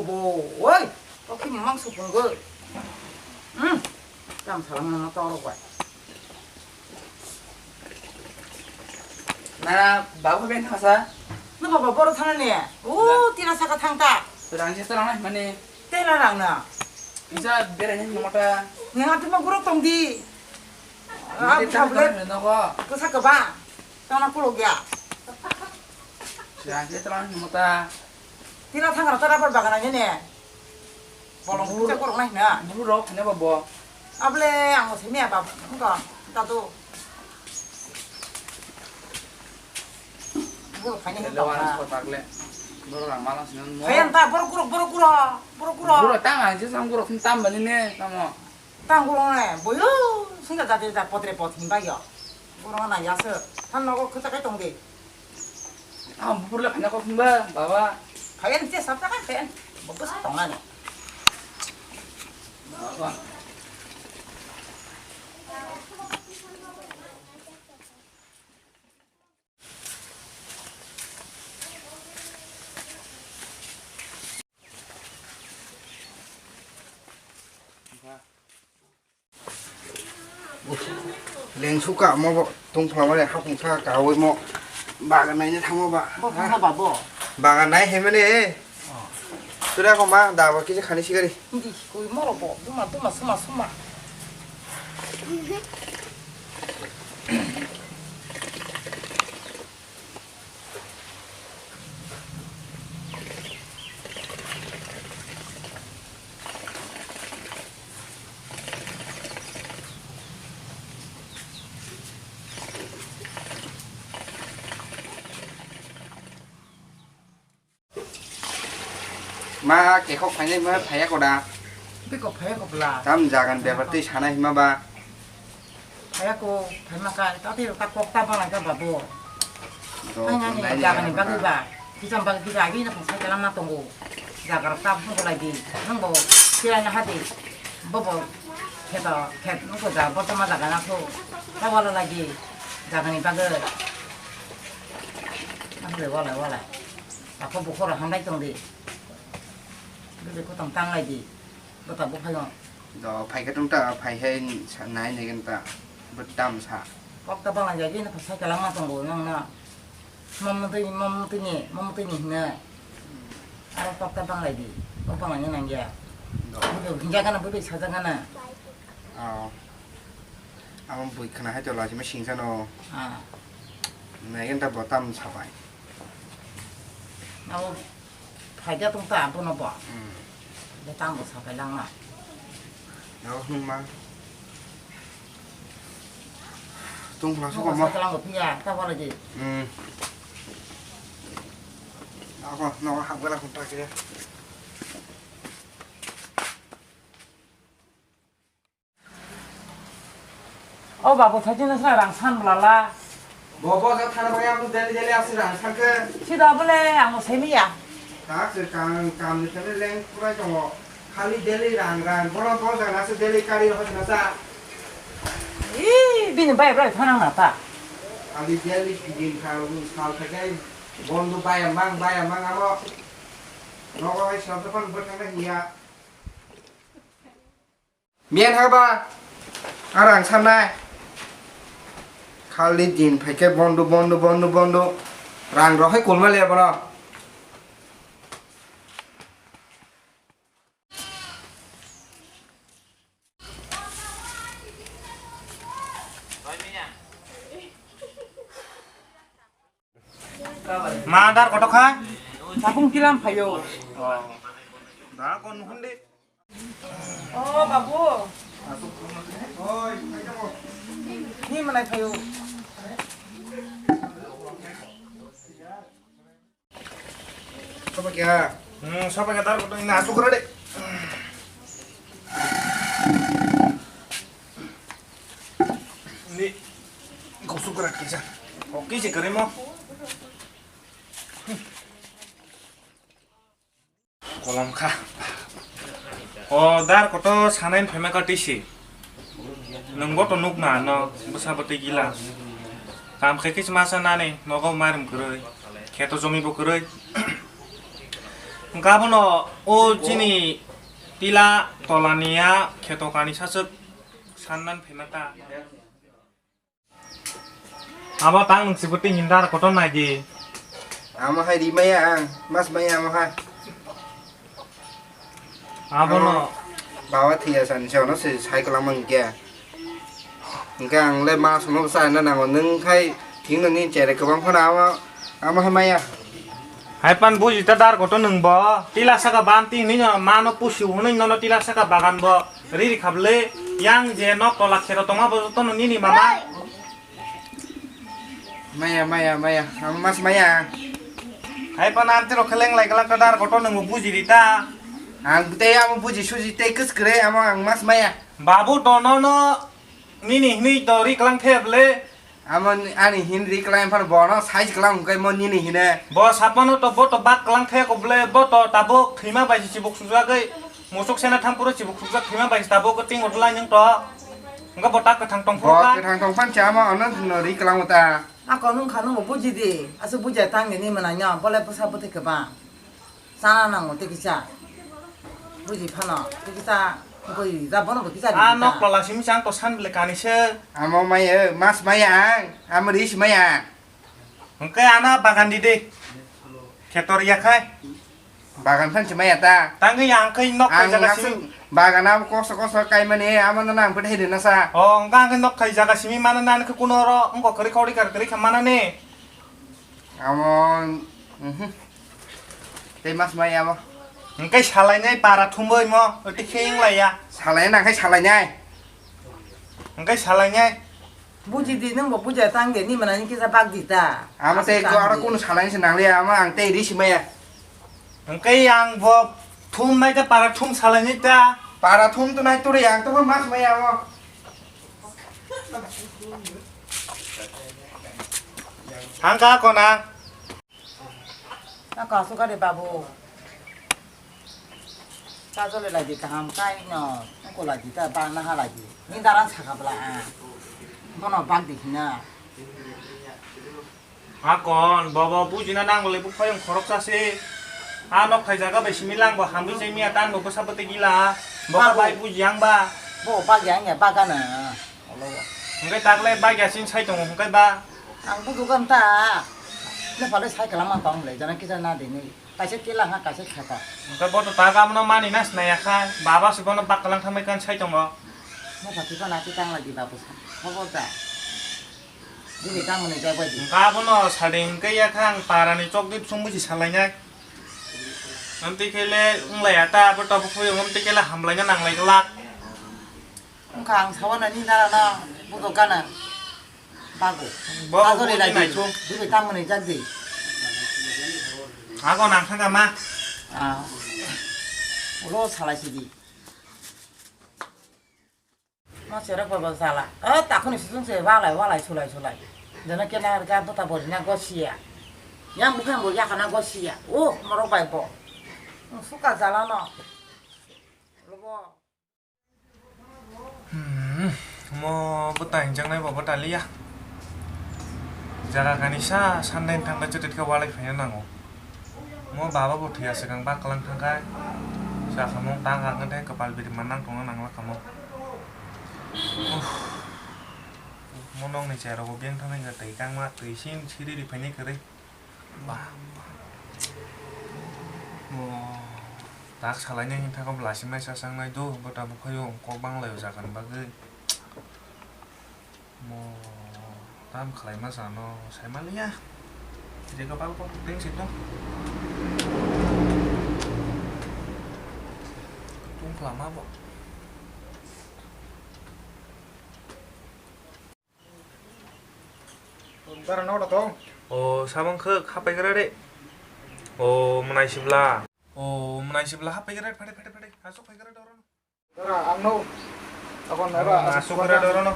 보고 어이 어떻게 망수 본 거? 응. 땀 사람 하나 따라고. 나 bago ben khasa 너 봐봐 버릇 하느니. 오 띠라사가 탕다. sedang seterang mana 때라랑 나. bisa beranya nomota 내가 좀 그렇 동디. 아 ini 타블렛 tahu nako 그 사까 봐. 떠나 꿀록이야. sedang seterang nomota 띠라 탕가라 따라볼 바가나 얘네. bolong kita kurang naik na. bulu rok hanya babo Able ang sini apa? Enggak, tato. Bulu kayaknya lawan enggak. sport park le bulu orang malang sinan mo Kayak entah buru-kura. bulu tang aja sang bulu tam bani ne kamu Tanggulang boyo. Sehingga tadi tak potret-pot hingga ya. Kurang anak yasa. Kan aku kita kayak tongdi. ah bulu le hanya kau kumba bawa Kayak nanti sabta kan kayak. Bagus tongan. bawa lên số cả mà bộ tung phá này học cũng pha cả với mọ bà cái này như thằng mà 뭐 bà 그거 봐 뭐. bà cái này hết mấy tôi đã không mà đào vào cái khăn xí cái đi 근데 거기 멀어보. 누마 숨마. mà cái khóc phải này mà phải có đà 이거 배고 불라. tam già gần đẹp tới sáng nay mà bà 배고 배마가 따디로 딱 뽑다방아가 봐보. rồi 아니 con 아니 자가니 바그바 비잠바 비가 비나 살짝 남나 동고 자가라 딱 보고 라기 한거 기라냐 하디 뭐뭐 해봐 개 누구 자 버터마다 가나고 타발라 라기 자가니 바그 한데 와라 아까 보고라 한달 정도 근데 그것도 땅 라기 그것도 못 하요 rồi phải cái chúng ta phải hay sáng nay này người ta bật tam xả 뽑다방아 여기는 살짝 남나 동고 나 몸무더니 네 알아 뽑다방 라기 뽑방 아니야 난게 rồi 굉장히 부비 찾아가나 ông bụi khả năng hay cho là chỉ mới xin sao nó 아 này người ta bỏ tam xả phải 나도 발자 동도 안 보나 봐. 내 땅도 사발랑나. đó nhưng mà tung phá số 뭐 còn mà 사발랑 거 피야. 다 벌어지. nó học cái là không ta kia 바보 사진은 사랑 산불랄라. bố bố ra thằng em cũng đến đây làm sự rằng thằng kia 시다블레 아무 세미야. các sự càng như thế này lên cũng phải cho họ khali daily ràng bố nó bố rằng là sự daily carry nó phải ra 이 비는 바이브라이 타năng 났다. khali daily begin khao thay cái bondu bay mang amo nó có cái sao con bớt cái gì à miền hả ba ràng sam này khali din phải cái bondu ràng rồi hay cuốn mà liền bao Ma dar kotok ha? 자궁 기람 파요. đã con hôn đi 바보. thôi phải cho một 힘은 안 파요. sao kìa Siapa yang dar kotok ini asuk kira deh. Ini kau suka kerja. Oke sih keren mau. Kolam kah? Dar koto sanain pemain kartisi. Nunggu to nuk na no besar beti gila. Tam kaki semasa nane nogo marim keroi. Kayak to zombie bo keroi. 가보노 오 지니 띠라 돌라니야 케토가니 사석 산난 페마타 아바 땅 능시부터 인다라 고ton 나기 Amo hai di maya ang, mas maya amo hai. 아보노 Bawa thia san chao nó sẽ sai cái lăng kia. Càng lên ma xuống nó sai nó nào nâng khai tiếng nó nhìn trẻ này các bạn phá nào á. Amo hai maya. 하이판 보지 따다르 고ton 능버 띠라사가 반티 니냐 마노 pusi 우는 너너 띠라사가 바간 버 리리 갑레 양제 너 콜라 케로 동아 버토노 니니 마마 Maya. Amo mas maya. 하이판 안테로 클랭 라이클라 따다르 고ton 능버 부지 리타 Ang teh amo puji suji teh kes kere amo ang mas maya. 바부 도노노 니니 니 도리 클랑 테블레 Amo ani hindi kelain pan bono size kelang kai mon ini hine. 버 사파노 또보또 박 클랑 테 고블레 보또 타보 khi마 바이시 지복 수자게 모속 세나 탐푸로 지복 수자 khi마 바이시 타보 그팅 오들라 냥또 응가 보딱 그 탕통 Bo 포가 cái thằng tông phan cha amo nó ri kelang ta. 아까 눈 가는 거 보지 디. 아서 보지 당게 니면 아니야. 벌레 부사부터 그 봐. 사나는 거 되게 자. 보지 파나. 되게 자. 거기 나 번호 되게 자. 아너 클라 심상 또 산블레 가니셔 Amo maya mas maya ang. Amo di maya. 응가 아나 바간 디데 케토리아 카이 Bagan phan maya ta. 당그 양케 nok Ang 자가 ngasih 심 bagan amo koso kai mane amo nang pede de nasa. 응가 그 nok 카이 자가 심이 마나 나는 그 꾸노로 응거 그리 거리 그리 칸마나네 Amo teh mas maya amo. 응가 샬라이네 파라 툼버이 뭐 어떻게 잉라야 Salai nang khai salai nhai. 응가 샬라이네 보지 디는 거 보지 당게 니면 아니 기사 박디다. Amo teh ko ara kun salai senang dia amo ang teh di maya. 응가 양뭐 툼마이다 파라 툼 샬라이네다 Para thum tu nai tu ri ang tu mas maya amo. 한가 거나 아까 소가리 바보. 자절을 라지 감 까이너. 고 라지다 바나 하라지. 니 나랑 사가블라. 번호 박디나. 아건 버버 부지나 낭벌레 부파용 거럭사세 아너 카이자가 베시밀랑 거 함비 재미야 딴 먹고 사버때 길라 뭐가 바이 부지 양바 뭐 박이 아니야 박아는. 올라와. 응가 딱래 바이야 신 차이동 응가 바 안 보고 간다. 내 발에 살 그랑만 방래. 저는 기사 나 되니. 가시 찔랑 하 가시 খাতা. 응가 보도 다가무너 마니 나스 나야카 바바 스고너 박kal랑 타메간 차이동 뭐 뭐 바티가 나티 땅라지 바보사. 보보자. 니네 땅문에 잡아지. 응가 보너 사딩 그야캉 파라니 쪽디 총부지 살라냐 nanti kele nglayata boto bufuyo nanti kele hamlanya nanglay kelak 강 사원은 니 나라나 보고 가나. 바고. 뭐 바소리 부지 라지. 나이총 니네 땅문에 잡지. 아고 낭상가마 아. 로 살아시디. 뭐 저래 봐봐 살아. 딱하니 수준세 와라 출来. 너는 깨나 가 보다 버리냐 것이야. 야 무슨 뭐 약하나 것이야. 오, 뭐로 봐봐. 수가 잘하나. 로보. 뭐 buta hinjang nai bawa tali ya jaga kanisa sandain tangga cutit ke walai fanya nango mau bawa buat ya segang bakalan tangga sa kamu tangga ngede kepal bidi manang tunga nangla kamu monong nih cara gobiang tangan nggak tegang mat tuisin ciri di penye kere bah mau tak salahnya yang tak belasim nai sasang nai tuh buat abu kayu kok bang leo jagan bagai mau tam kalai mas ano saya malah ya jadi kapal kok ting situ tung lama kok Para no da tong. oh sabang ke apa kira dek oh menai sebelah apa kira pada masuk apa kira dorong Para ang no. Akon nara masuk kira dorong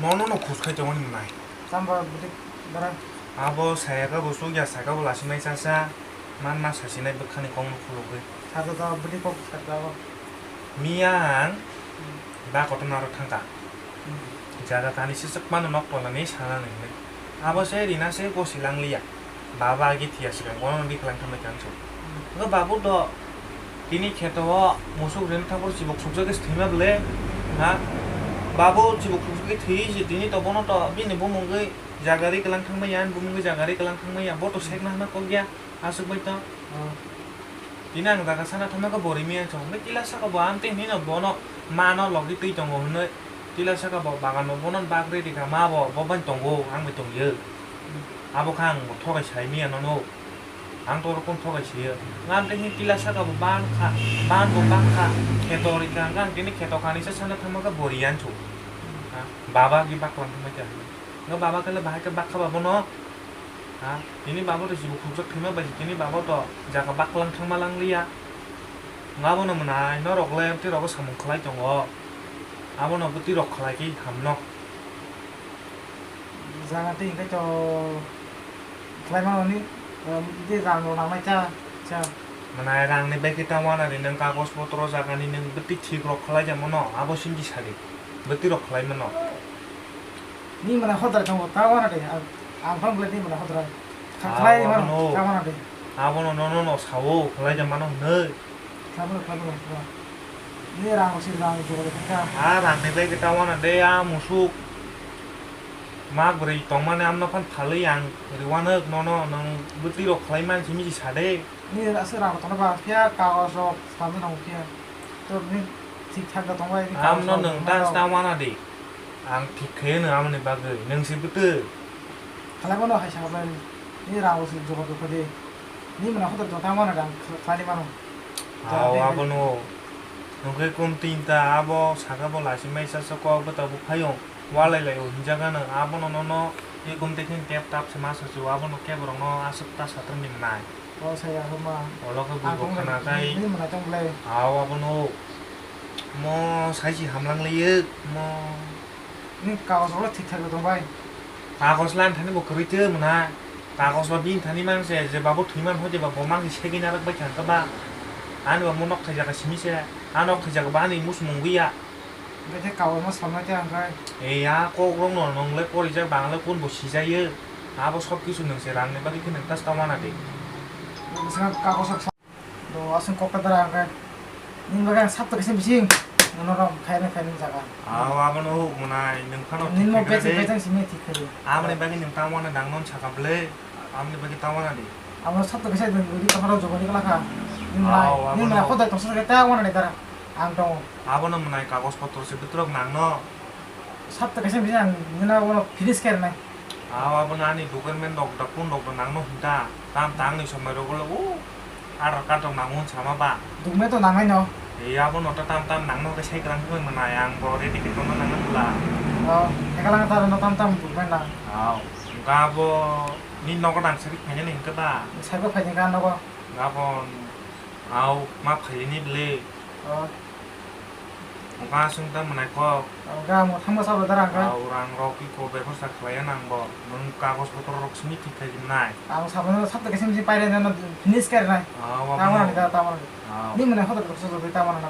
mau no kus kai jangan menai Samba butik barang. abo saya ka busuk ya saya ka belasim nai sasa mana sasinai bekani kong puluh Satu ta butik kok kata. 미양 나 거든 나로 탄가 자가 다니 시습만 nok to lani sala nai abo se rina se ko silang liya Baba gitu ya sekarang orang di kelang sama jangan nggak babu do ini ketawa musuh dan tabur sibuk sukses ke stima beli ha babu sibuk sukses ke tii sih ini to bono to bini bu mungkin jagari kelang sama yan bu mungkin jagari kelang sama yan boto sek nah kok ya asuk baik to ini ang daga sana thama ka bori mi chong me tila sa ka bo ante ni no bono mano logi tui chong ho ne tila sa ka bo bagan no bonon bagre di ka ma bo ban chong go ang me chong ye abo khang bo thogai sai mi no no ang to kon thogai chi ngam te ni tila sa ka bo ban bo bang kha ketori ka ngang kini keto khani sa sana thama ka bori yan chu baba gi bak kon thama ja no baba ka le bahai ka bak kha ba bono ini bapak tuh sibuk sukses kima baju ini bapak tuh jaga baklang sama lang liya nggak mau nemenai norok lem ti rok samung kelai jongo abo no buti rok kelai ki hamno jangan ting cái cho kelai mau ni dia rang orang macam menai rang ni baik kita mana ni neng kagos foto jaga ni neng buti cik rok kelai jam mono abo sinji sari buti rok kelai mono ni mana hotel kamu tahu mana deh ang pang beli ni mana hotel kelai mana tahu mana deh abo no sawo kelai jam mana ne kamu ni rang sih rang juga kita rang ni baik kita mana deh musuk mak beri tongman am no pan thali yang riwana no nang buti rok kelai man simi sade ni rasa rang tu apa dia kau so sambil nong dia tu ni ठीक ठाक तो तंबाई am no nang dan sta mana deh ang tikhe ne am ne bagai nang si butu kelai mana hai siapa ni rang sih juga tu kode ni mana hotel tu tahu mana rang kelai mana abo no nungke kum tinta abo saga bo lasi mai sa so ko bata bu phayong walai lai o jaga na abo no ye kum tekin tap tap se mas su abo no ke borong no asuk ta satren ning nai oh saya rumah olo ko bu khana kai ni mana tong beli abo no mo sai chi hamlang le mo ni kau so ठीक ठाक तो तंबाई kagos lan thani bo kri che mna kagos ba bin thani mang se je babu thuiman ho je ba bomang se gi na rak ba chan ka ba an ba monok thaja ka simi se anok thaja ka ba ni mus mungwi ya cái kau mà sống nói chăng cái ya ko rong no nong le pori ja bang le kun bo si ja ye abo sob kisu nang se rang ne ba ki nang tas ta mana de misalnya kau sok do asin kok kadar cái ni bagai sabtu kesim bising nono khair jaga abo no munai nang khano ni mo becang sini ठीक है amne ba ki nang ta mana dang non chaka ble amne ba ki ta mana de আমরা sabtu kesim di kamar jogo ni kala ni mana khoda to sa kita wana ni dara ang tong abo no munai kagos potro se bitrok nang no sabtu kesim bising ni na wono finish ker nai abo nani dukan men dok da kun dok nang no hinta tam tang ni somai ro o ar ka tong nang un sama ba dume to namai no iya abo no ta tam nang no ka sai krang ko manai ang bo re dik ko nang la oh ekalang tar no tam dume na ga bo ni no ka dang sari phanya ning ka ba sai ko phai kan no ko ga bo au ma phai ni ble oh ga sung ta manai ko ga mo tham sa ba dara kan au rang ro ki ko be ko sa khlaya nang bo nung kagos potro rok smi ti kai nai ang sabun sabtu kesim bising pai na finish ker nai tawana ni dara tawana ni mana khoda to so do tawana na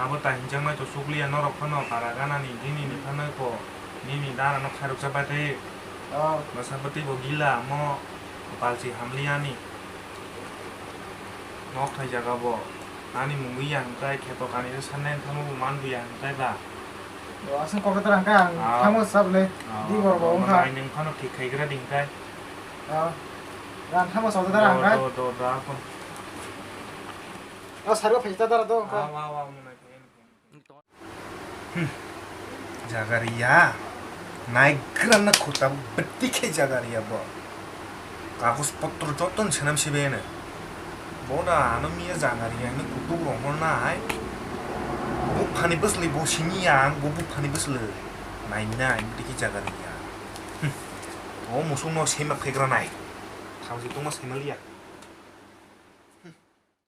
abo ta hinjang mai to sukliya no rok phano para gana ni dini ni phano ko ni dara no kharuk sabate oh masabati bo gila mo palsi hamliya ni nok thai jaga bo ani mungwi yang kai kheto kani sanen thamu man bu yang kai ba do asin kok kadar kan tham sab le di bor bo ka ai ning phano thik khai gra ding kai ran tham sa dara kan do da kon oh sarwa phai dara do wa munai jagaria naik kerana kota betik jagaria bo kagus potro joton senam sibene boda anomia jagaria ni kutu romol nai bu phani besli bo sini yang bu phani besle nai nai betik jagaria o musung no semak phegra nai thauji tuma semalia